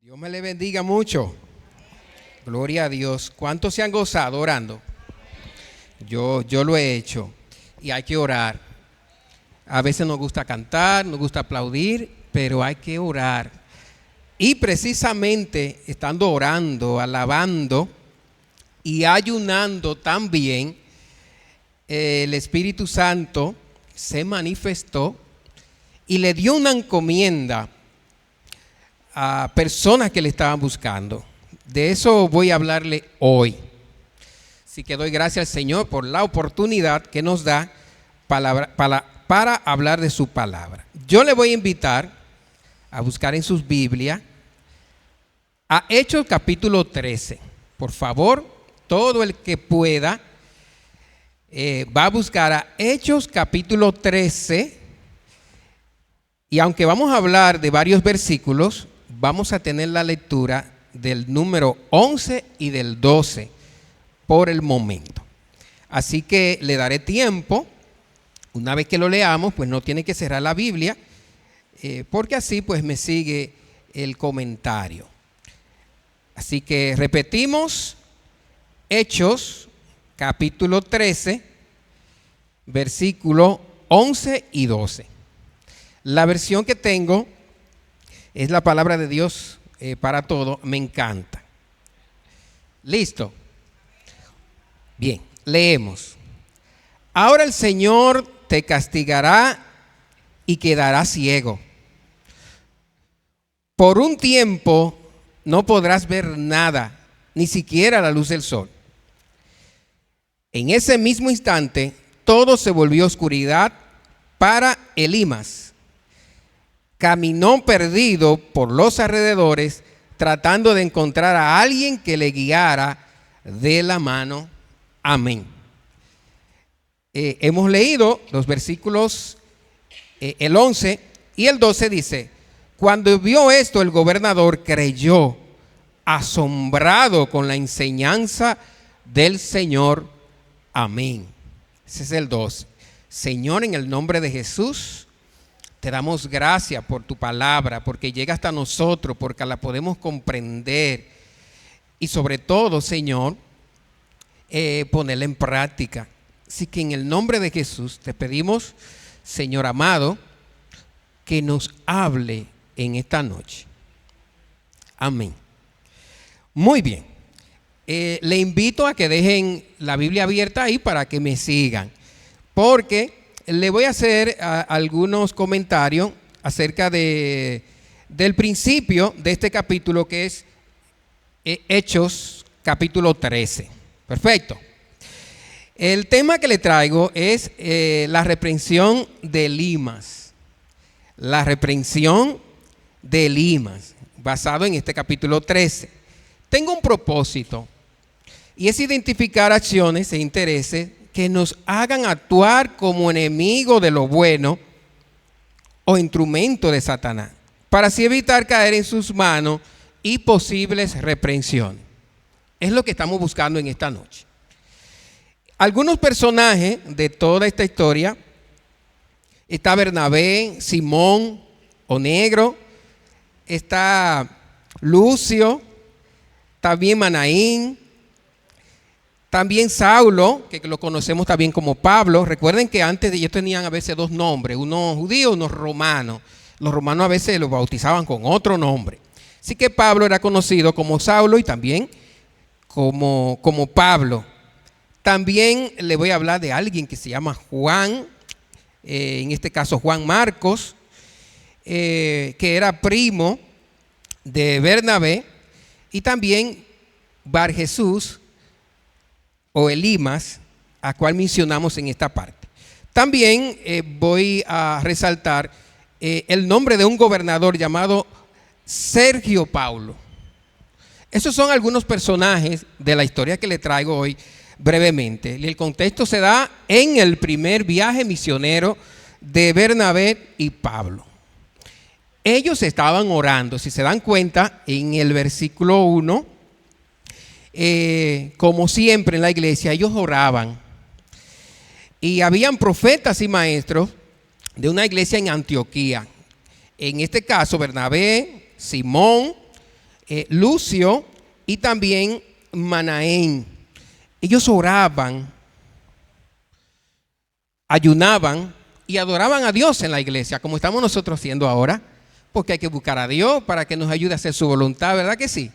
Dios me le bendiga mucho. Gloria a Dios. ¿Cuántos se han gozado orando? Yo lo he hecho y hay que orar. A veces nos gusta cantar, nos gusta aplaudir, pero hay que orar. Y precisamente estando orando, alabando y ayunando también, el Espíritu Santo se manifestó y le dio una encomienda a personas que le estaban buscando. De eso voy a hablarle hoy. Así que doy gracias al Señor por la oportunidad que nos da para hablar de su palabra. Yo le voy a invitar a buscar en sus Biblias a Hechos capítulo 13. Por favor, todo el que pueda va a buscar a Hechos capítulo 13. Y aunque vamos a hablar de varios versículos, vamos a tener la lectura del número 11 y del 12 por el momento. Así que le daré tiempo. Una vez que lo leamos, pues no tiene que cerrar la Biblia, porque así pues me sigue el comentario. Así que repetimos, Hechos capítulo 13, versículo 11 y 12. La versión que tengo es la palabra de Dios para todo. Me encanta. ¿Listo? Bien, leemos. Ahora el Señor te castigará y quedarás ciego. Por un tiempo no podrás ver nada, ni siquiera la luz del sol. En ese mismo instante, todo se volvió oscuridad para Elimas. Caminó perdido por los alrededores, tratando de encontrar a alguien que le guiara de la mano. Amén. Hemos leído los versículos, el 11 y el 12 dice: cuando vio esto, el gobernador creyó, asombrado con la enseñanza del Señor. Amén. Ese es el 12. Señor, en el nombre de Jesús, te damos gracias por tu palabra, porque llega hasta nosotros, porque la podemos comprender y sobre todo, Señor, ponerla en práctica. Así que en el nombre de Jesús te pedimos, Señor amado, que nos hable en esta noche. Amén. Muy bien. Le invito a que dejen la Biblia abierta ahí para que me sigan, porque le voy a hacer algunos comentarios acerca del principio de este capítulo, que es Hechos capítulo 13. Perfecto. El tema que le traigo es la reprensión de Elimas. La reprensión de Elimas, basado en este capítulo 13. Tengo un propósito, y es identificar acciones e intereses que nos hagan actuar como enemigo de lo bueno o instrumento de Satanás, para así evitar caer en sus manos y posibles reprensiones. Es lo que estamos buscando en esta noche. Algunos personajes de toda esta historia: está Bernabé, Simón o Negro, está Lucio, también Manaín, también Saulo, que lo conocemos también como Pablo. Recuerden que antes de ellos tenían a veces dos nombres, uno judío y uno romano. Los romanos a veces los bautizaban con otro nombre. Así que Pablo era conocido como Saulo y también como Pablo. También le voy a hablar de alguien que se llama Juan, en este caso Juan Marcos, que era primo de Bernabé, y también Bar Jesús o Elimas, a cual mencionamos en esta parte. También voy a resaltar el nombre de un gobernador llamado Sergio Paulo. Esos son algunos personajes de la historia que le traigo hoy brevemente. Y el contexto se da en el primer viaje misionero de Bernabé y Pablo. Ellos estaban orando, si se dan cuenta, en el versículo 1, como siempre en la iglesia, ellos oraban. Y habían profetas y maestros de una iglesia en Antioquía. En este caso, Bernabé, Simón, Lucio y también Manaén. Ellos oraban, ayunaban y adoraban a Dios en la iglesia, como estamos nosotros haciendo ahora, porque hay que buscar a Dios para que nos ayude a hacer su voluntad, ¿verdad que sí?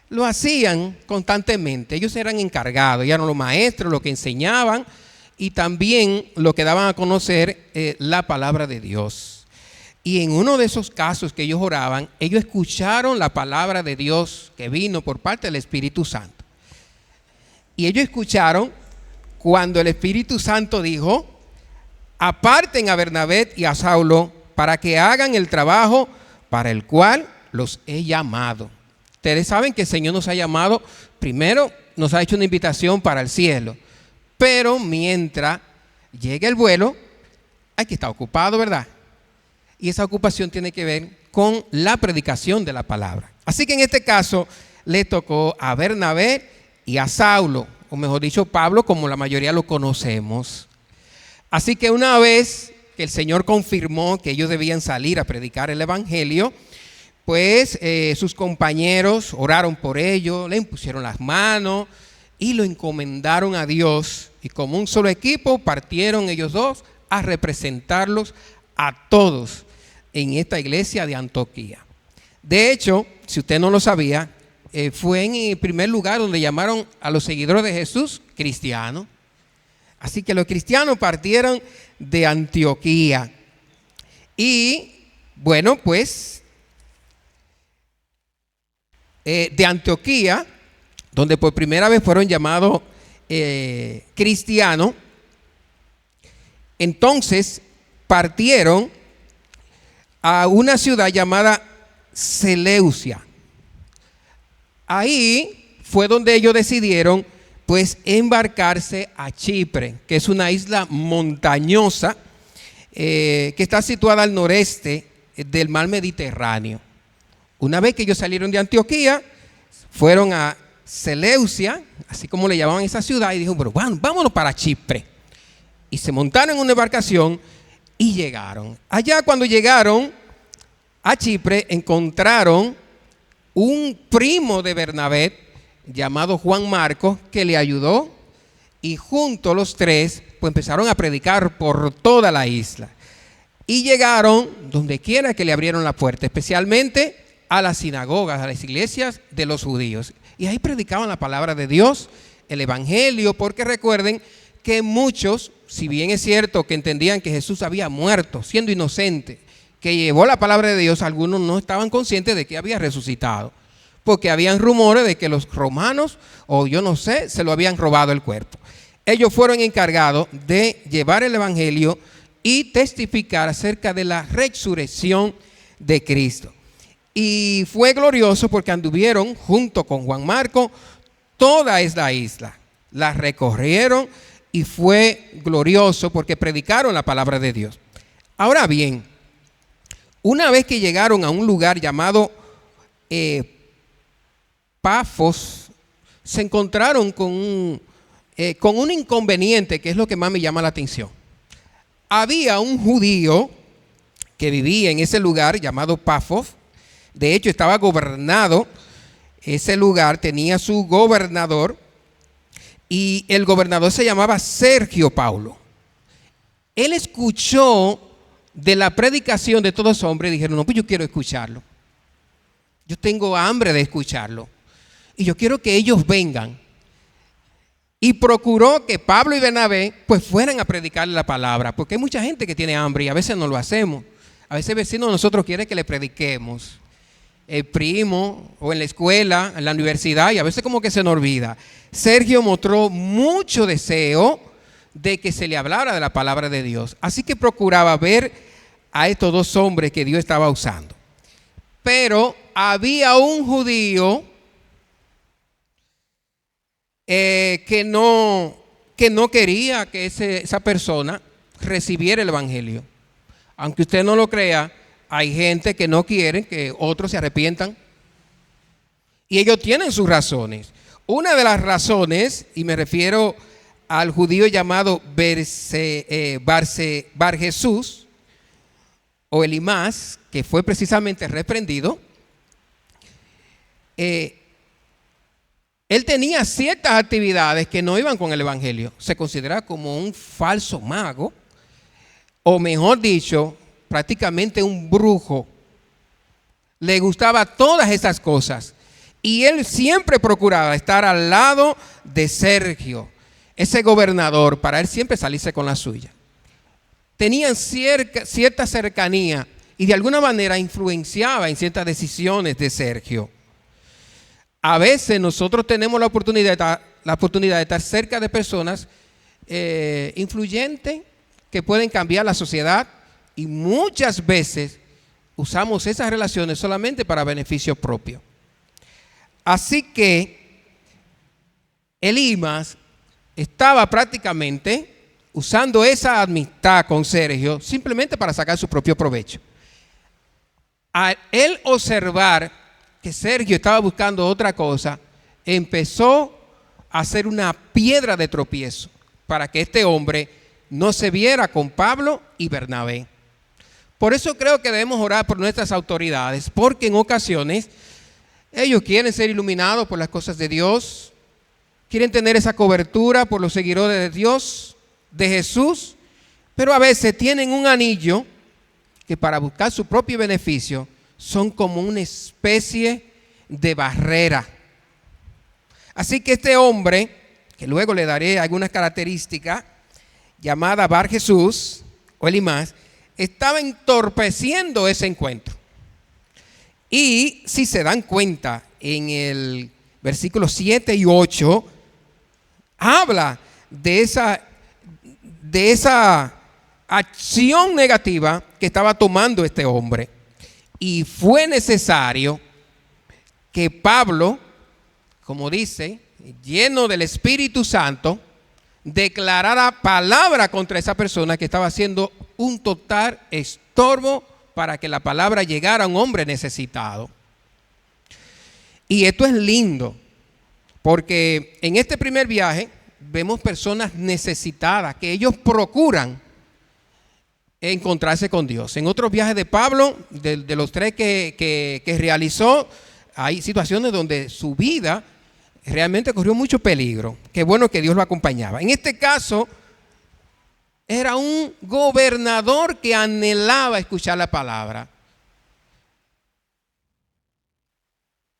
Lo hacían constantemente. Ellos eran encargados, eran los maestros, los que enseñaban y también los que daban a conocer la palabra de Dios. Y en uno de esos casos que ellos oraban, ellos escucharon la palabra de Dios que vino por parte del Espíritu Santo. Y ellos escucharon cuando el Espíritu Santo dijo: aparten a Bernabé y a Saulo para que hagan el trabajo para el cual los he llamado. Ustedes saben que el Señor nos ha llamado, primero nos ha hecho una invitación para el cielo, pero mientras llegue el vuelo hay que estar ocupado, ¿verdad? Y esa ocupación tiene que ver con la predicación de la palabra. Así que en este caso le tocó a Bernabé y a Saulo, o mejor dicho, Pablo, como la mayoría lo conocemos. Así que una vez que el Señor confirmó que ellos debían salir a predicar el evangelio, pues sus compañeros oraron por ellos, le impusieron las manos y lo encomendaron a Dios. Y como un solo equipo partieron ellos dos a representarlos a todos en esta iglesia de Antioquía. De hecho, si usted no lo sabía, fue en el primer lugar donde llamaron a los seguidores de Jesús cristianos. Así que los cristianos partieron de Antioquía. Y bueno, pues de Antioquía, donde por primera vez fueron llamados cristianos, entonces partieron a una ciudad llamada Seleucia. Ahí fue donde ellos decidieron pues embarcarse a Chipre, que es una isla montañosa que está situada al noreste del mar Mediterráneo. Una vez que ellos salieron de Antioquía, fueron a Seleucia, así como le llamaban esa ciudad, y dijeron: pero bueno, vámonos para Chipre. Y se montaron en una embarcación y llegaron. Allá, cuando llegaron a Chipre, encontraron un primo de Bernabé llamado Juan Marcos, que le ayudó, y juntos los tres pues empezaron a predicar por toda la isla. Y llegaron donde quiera que le abrieron la puerta, especialmente a las sinagogas, a las iglesias de los judíos. Y ahí predicaban la palabra de Dios, el evangelio, porque recuerden que muchos, si bien es cierto que entendían que Jesús había muerto, siendo inocente, que llevó la palabra de Dios, algunos no estaban conscientes de que había resucitado, porque habían rumores de que los romanos, o yo no sé, se lo habían robado el cuerpo. Ellos fueron encargados de llevar el evangelio y testificar acerca de la resurrección de Cristo. Y fue glorioso porque anduvieron junto con Juan Marcos toda esta isla. La recorrieron y fue glorioso porque predicaron la palabra de Dios. Ahora bien, una vez que llegaron a un lugar llamado Pafos, se encontraron con un inconveniente que es lo que más me llama la atención. Había un judío que vivía en ese lugar llamado Pafos. De hecho, estaba gobernado, ese lugar tenía su gobernador, y el gobernador se llamaba Sergio Paulo. Él escuchó de la predicación de todos los hombres y dijeron: no, pues yo quiero escucharlo. Yo tengo hambre de escucharlo. Y yo quiero que ellos vengan. Y procuró que Pablo y Bernabé pues fueran a predicarle la palabra, porque hay mucha gente que tiene hambre y a veces no lo hacemos. A veces el vecino de nosotros quiere que le prediquemos, el primo, o en la escuela, en la universidad, y a veces como que se nos olvida. Sergio mostró mucho deseo de que se le hablara de la palabra de Dios, así que procuraba ver a estos dos hombres que Dios estaba usando. Pero había un judío que no quería que esa persona recibiera el evangelio. Aunque usted no lo crea, hay gente que no quiere que otros se arrepientan. Y ellos tienen sus razones. Una de las razones, y me refiero al judío llamado Bar Jesús, o Elimás, que fue precisamente reprendido, él tenía ciertas actividades que no iban con el evangelio. Se consideraba como un falso mago, o mejor dicho, prácticamente un brujo. Le gustaba todas esas cosas. Y él siempre procuraba estar al lado de Sergio, ese gobernador, para él siempre salirse con la suya. Tenían cierta cercanía y de alguna manera influenciaba en ciertas decisiones de Sergio. A veces nosotros tenemos la oportunidad de estar cerca de personas influyentes que pueden cambiar la sociedad, y muchas veces usamos esas relaciones solamente para beneficio propio. Así que Elimas estaba prácticamente usando esa amistad con Sergio simplemente para sacar su propio provecho. Al él observar que Sergio estaba buscando otra cosa, empezó a hacer una piedra de tropiezo para que este hombre no se viera con Pablo y Bernabé. Por eso creo que debemos orar por nuestras autoridades, porque en ocasiones ellos quieren ser iluminados por las cosas de Dios, quieren tener esa cobertura por los seguidores de Dios, de Jesús, pero a veces tienen un anillo que para buscar su propio beneficio son como una especie de barrera. Así que este hombre, que luego le daré algunas características, llamada Bar Jesús o Elimas, estaba entorpeciendo ese encuentro. Y si se dan cuenta, en el versículo 7 y 8, habla de esa acción negativa que estaba tomando este hombre. Y fue necesario que Pablo, como dice, lleno del Espíritu Santo, declarara palabra contra esa persona que estaba haciendo un total estorbo para que la palabra llegara a un hombre necesitado. Y esto es lindo, porque en este primer viaje vemos personas necesitadas que ellos procuran encontrarse con Dios. En otros viajes de Pablo, de los 3 que realizó, hay situaciones donde su vida realmente corrió mucho peligro. Qué bueno que Dios lo acompañaba. En este caso, era un gobernador que anhelaba escuchar la palabra.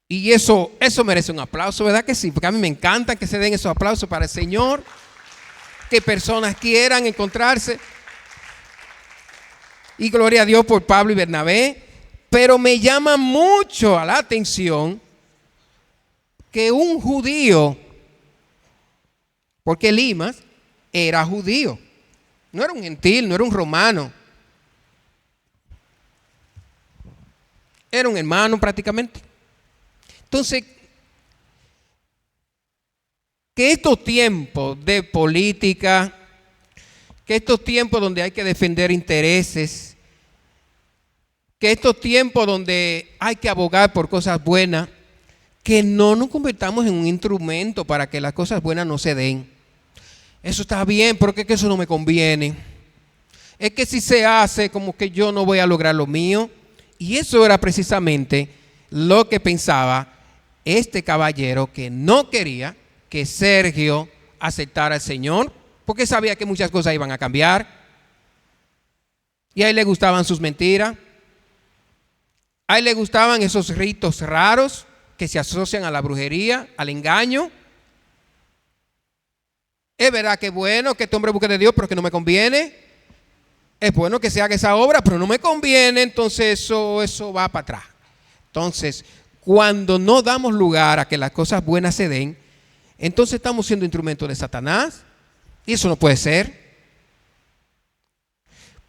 Y eso merece un aplauso, ¿verdad que sí? Porque a mí me encanta que se den esos aplausos para el Señor, que personas quieran encontrarse. Y gloria a Dios por Pablo y Bernabé. Pero me llama mucho a la atención que un judío, porque Elimas era judío, no era un gentil, no era un romano, era un hermano prácticamente. Entonces, que estos tiempos de política, que estos tiempos donde hay que defender intereses, que estos tiempos donde hay que abogar por cosas buenas, que no nos convertamos en un instrumento para que las cosas buenas no se den. Eso está bien, pero es que eso no me conviene. Es que si se hace, como que yo no voy a lograr lo mío. Y eso era precisamente lo que pensaba este caballero, que no quería que Sergio aceptara al Señor, porque sabía que muchas cosas iban a cambiar. Y a él le gustaban sus mentiras. A él le gustaban esos ritos raros que se asocian a la brujería, al engaño. Es verdad que es bueno que este hombre busque de Dios, pero que no me conviene. Es bueno que se haga esa obra, pero no me conviene, entonces eso va para atrás. Entonces, cuando no damos lugar a que las cosas buenas se den, entonces estamos siendo instrumentos de Satanás, y eso no puede ser.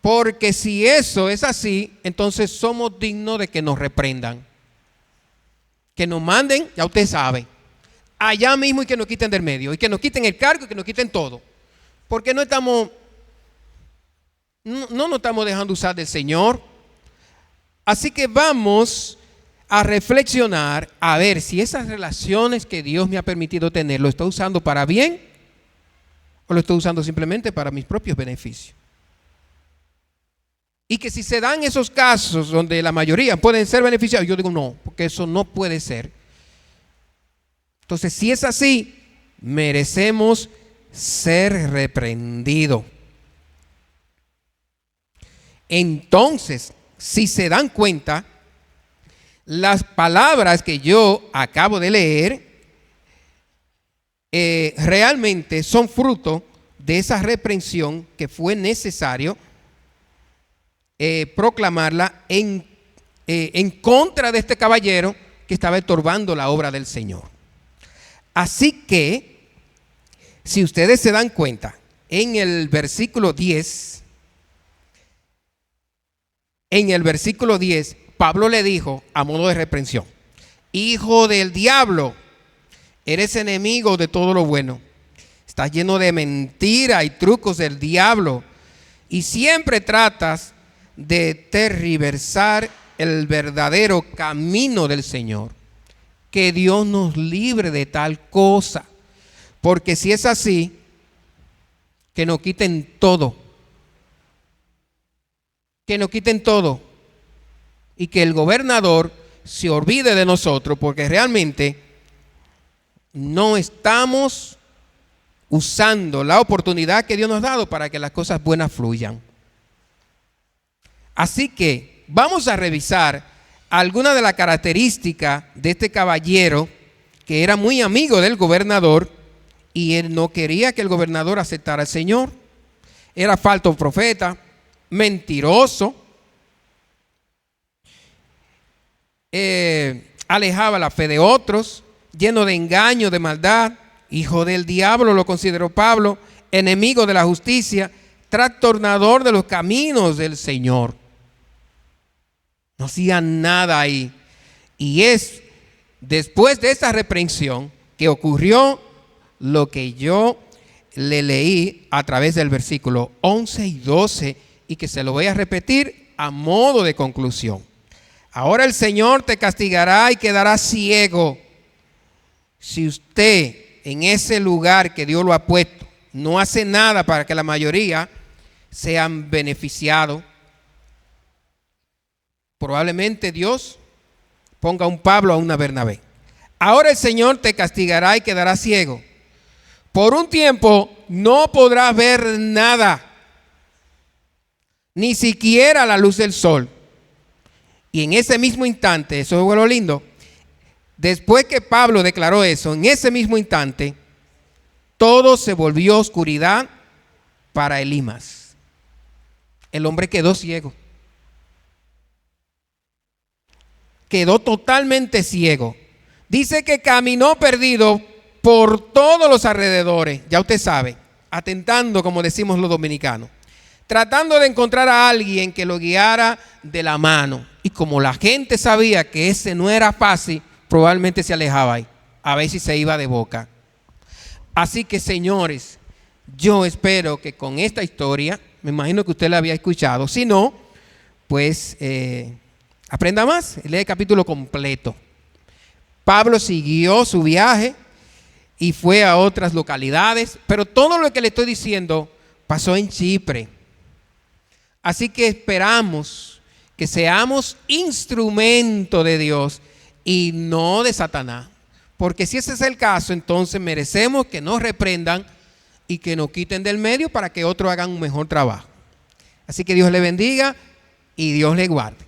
Porque si eso es así, entonces somos dignos de que nos reprendan. Que nos manden, ya usted sabe, allá mismo, y que nos quiten del medio, y que nos quiten el cargo, y que nos quiten todo. Porque no nos estamos dejando usar del Señor. Así que vamos a reflexionar, a ver si esas relaciones que Dios me ha permitido tener, lo estoy usando para bien, o lo estoy usando simplemente para mis propios beneficios. Y que si se dan esos casos donde la mayoría pueden ser beneficiados, yo digo no, porque eso no puede ser. Entonces, si es así, merecemos ser reprendidos. Entonces, si se dan cuenta, las palabras que yo acabo de leer realmente son fruto de esa reprensión que fue necesario proclamarla en contra de este caballero que estaba estorbando la obra del Señor. Así que, si ustedes se dan cuenta, en el versículo 10, Pablo le dijo a modo de reprensión: hijo del diablo, eres enemigo de todo lo bueno. Estás lleno de mentira y trucos del diablo y siempre tratas de tergiversar el verdadero camino del Señor. Que Dios nos libre de tal cosa, porque si es así, que nos quiten todo. Que nos quiten todo y que el gobernador se olvide de nosotros, porque realmente no estamos usando la oportunidad que Dios nos ha dado para que las cosas buenas fluyan. Así que vamos a revisar algunas de las características de este caballero que era muy amigo del gobernador y él no quería que el gobernador aceptara al Señor. Era falso profeta, mentiroso, alejaba la fe de otros, lleno de engaño, de maldad, hijo del diablo lo consideró Pablo, enemigo de la justicia, trastornador de los caminos del Señor. No hacía nada ahí. Y es después de esa reprensión que ocurrió lo que yo le leí a través del versículo 11 y 12 y que se lo voy a repetir a modo de conclusión. Ahora el Señor te castigará y quedará ciego. Si usted en ese lugar que Dios lo ha puesto no hace nada para que la mayoría sean beneficiados, probablemente Dios ponga a un Pablo, a una Bernabé. Ahora el Señor te castigará y quedarás ciego. Por un tiempo no podrás ver nada, ni siquiera la luz del sol. Y en ese mismo instante, eso es lo lindo, después que Pablo declaró eso, en ese mismo instante, todo se volvió oscuridad para Elimas. El hombre quedó ciego. Quedó totalmente ciego. Dice que caminó perdido por todos los alrededores, ya usted sabe, atentando, como decimos los dominicanos, tratando de encontrar a alguien que lo guiara de la mano. Y como la gente sabía que ese no era fácil, probablemente se alejaba ahí, a ver si se iba de boca. Así que, señores, yo espero que con esta historia, me imagino que usted la había escuchado, si no, pues aprenda más, lee el capítulo completo. Pablo siguió su viaje y fue a otras localidades, pero todo lo que le estoy diciendo pasó en Chipre. Así que esperamos que seamos instrumento de Dios y no de Satanás. Porque si ese es el caso, entonces merecemos que nos reprendan y que nos quiten del medio para que otros hagan un mejor trabajo. Así que Dios le bendiga y Dios le guarde.